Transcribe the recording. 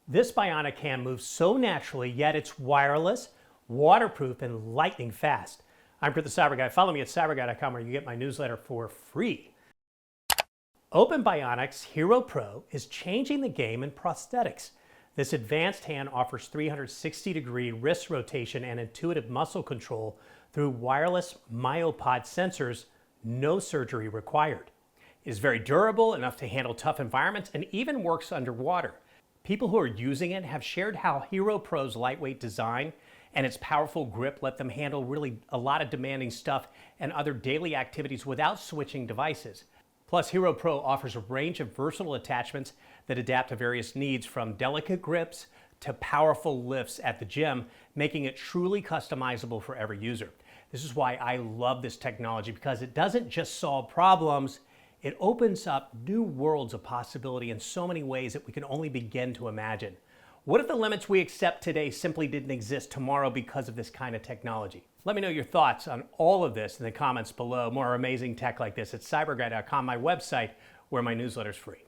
This bionic hand moves so naturally, yet it's wireless, waterproof, and lightning fast. I'm Kurt the Cyber Guy. Follow me at cyberguy.com where you get my newsletter for free. Open Bionics Hero Pro is changing the game in prosthetics. This advanced hand offers 360-degree wrist rotation and intuitive muscle control through wireless myopod sensors, no surgery required. It is very durable, enough to handle tough environments, and even works underwater. People who are using it have shared how Hero Pro's lightweight design and its powerful grip let them handle really a lot of demanding stuff and other daily activities without switching devices. Plus, Hero Pro offers a range of versatile attachments that adapt to various needs, from delicate grips to powerful lifts at the gym, making it truly customizable for every user. This is why I love this technology, because it doesn't just solve problems, it opens up new worlds of possibility in so many ways that we can only begin to imagine. What if the limits we accept today simply didn't exist tomorrow because of this kind of technology? Let me know your thoughts on all of this in the comments below. More amazing tech like this at cyberguy.com, my website, where my newsletter's free.